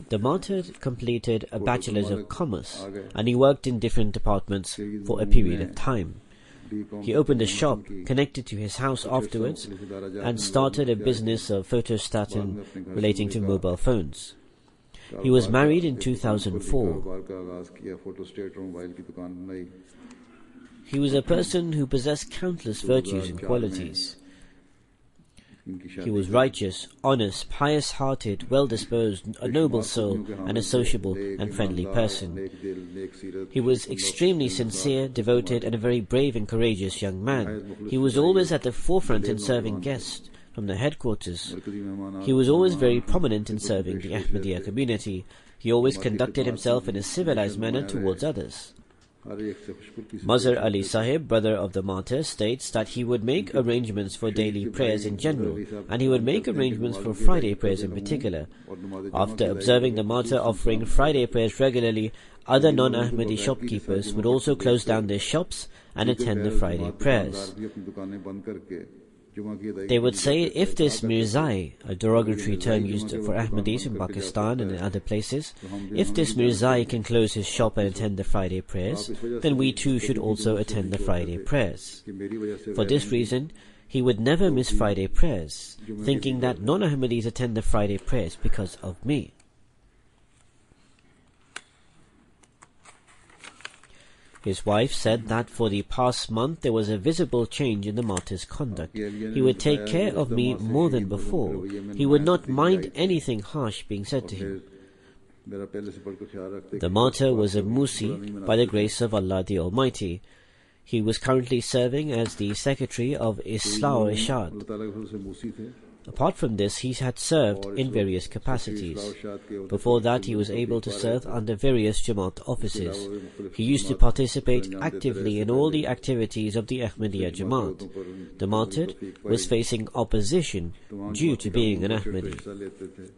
S2: The martyr completed a Bachelor's of Commerce and he worked in different departments for a period of time. He opened a shop connected to his house afterwards and started a business of photostatin relating to mobile phones. He was married in 2004. He was a person who possessed countless virtues and qualities. He was righteous, honest, pious-hearted, well-disposed, a noble soul, and a sociable and friendly person. He was extremely sincere, devoted, and a very brave and courageous young man. He was always at the forefront in serving guests from the headquarters. He was always very prominent in serving the Ahmadiyya community. He always conducted himself in a civilized manner towards others. Mazhar Ali Sahib, brother of the martyr, states that he would make arrangements for daily prayers in general, and he would make arrangements for Friday prayers in particular. After observing the martyr offering Friday prayers regularly, other non-Ahmadi shopkeepers would also close down their shops and attend the Friday prayers. They would say, if this Mirzai, a derogatory term used for Ahmadis in Pakistan and in other places, if this Mirzai can close his shop and attend the Friday prayers, then we too should also attend the Friday prayers. For this reason, he would never miss Friday prayers, thinking that non-Ahmadis attend the Friday prayers because of me. His wife said that for the past month there was a visible change in the martyr's conduct. He would take care of me more than before. He would not mind anything harsh being said to him. The martyr was a Musi by the grace of Allah the Almighty. He was currently serving as the secretary of Islah Ishad. Apart from this, he had served in various capacities. Before that, he was able to serve under various Jamaat offices. He used to participate actively in all the activities of the Ahmadiyya Jamaat. The martyr was facing opposition due to being an Ahmadi.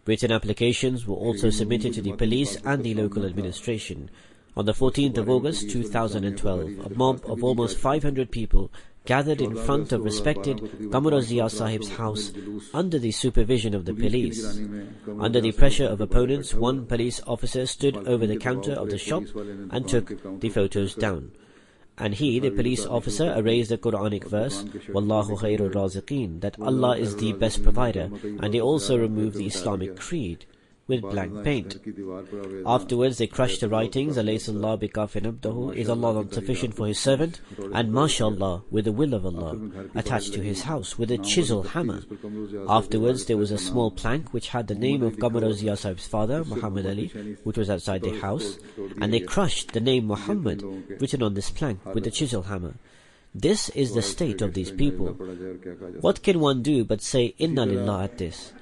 S2: Written applications were also submitted to the police and the local administration. On the 14th of August 2012, a mob of almost 500 people gathered in front of respected Qamar Zia Sahib's house under the supervision of the police. Under the pressure of opponents, one police officer stood over the counter of the shop and took the photos down. And he, the police officer, erased the Quranic verse, Wallahu khairur raziqeen, that Allah is the best provider, and he also removed the Islamic creed. with blank paint. Afterwards they crushed the writings, Alayhisallah bikafin abdahu, is Allah not sufficient for his servant, and mashallah, with the will of Allah, attached to his house with a chisel hammer. Afterwards there was a small plank which had the name of Qamar Zia Sahib's father, Muhammad Ali, which was outside the house, and they crushed the name Muhammad written on this plank with the chisel hammer. This is the state of these people. What can one do but say Inna Lillah at this?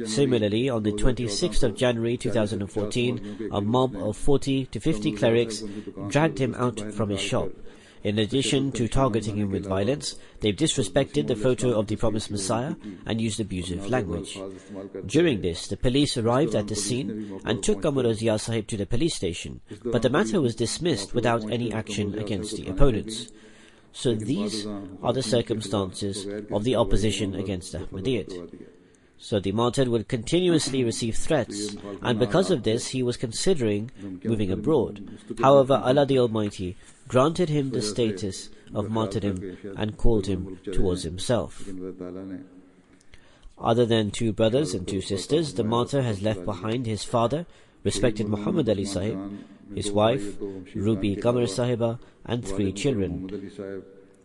S2: Similarly, on the 26th of January 2014, a mob of 40 to 50 clerics dragged him out from his shop. In addition to targeting him with violence, they've disrespected the photo of the promised Messiah and used abusive language. During this, the police arrived at the scene and took Qamar Zia Sahib to the police station, but the matter was dismissed without any action against the opponents. So these are the circumstances of the opposition against Ahmadiyyat. So the martyr would continuously receive threats, and because of this he was considering moving abroad. However, Allah the Almighty granted him the status of martyrdom and called him towards himself. Other than 2 brothers and 2 sisters, the martyr has left behind his father, respected Muhammad Ali Sahib, his wife, Ruby Qamar Sahiba, and 3 children.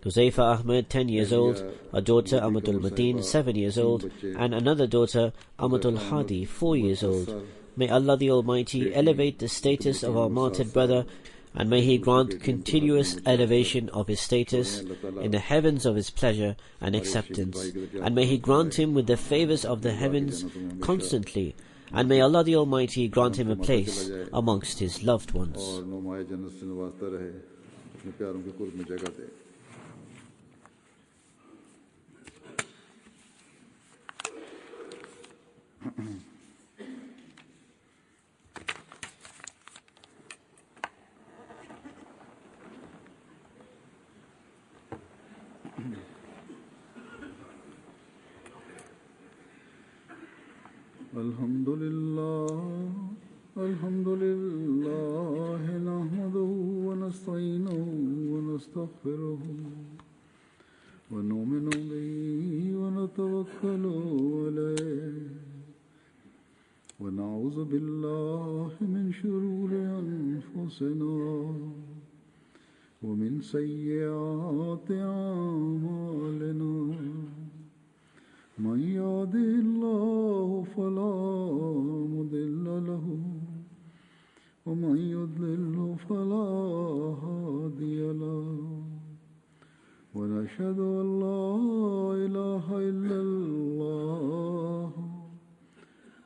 S2: Huzaifa Ahmed, 10 years old, a daughter Amatul Madin, 7 years old, and another daughter Amatul Hadi, 4 years old. May Allah the Almighty elevate the status of our martyred brother, and may He grant continuous elevation of his status in the heavens of His pleasure and acceptance, and may He grant him with the favours of the heavens constantly, and may Allah the Almighty grant him a place amongst His loved ones.
S1: Alhamdulillah, nahmaduhu wa nasta'inuhu wa nastaghfiruhu wa nu'minu bihi wa natawakkalu alayhi wa na'udhu billahi min shururi anfusina wa min sayyiati a'malina. من يهده الله فلا مضل له ومن يضلل فلا هادي له ونشهد أن لا إله إلا الله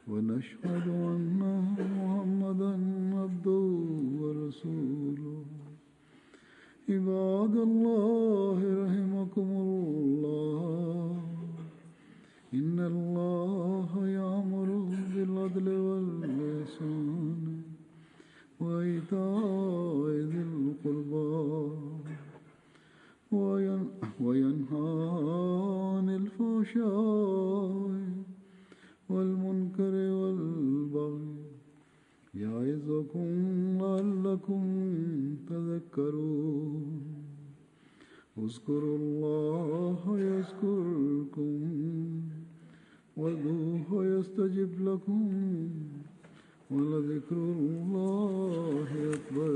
S1: ونشهد أن محمدا عبده ورسوله. عباد الله رحمكم الله، إن الله يأمر بالعدل والإحسان وإيتاء ذي القربى وينهى عن الفحشاء والمنكر والبغي يعظكم لعلكم تذكرون. اذكروا الله يذكركم وادعوه يستجب لكم ولذكر الله أكبر.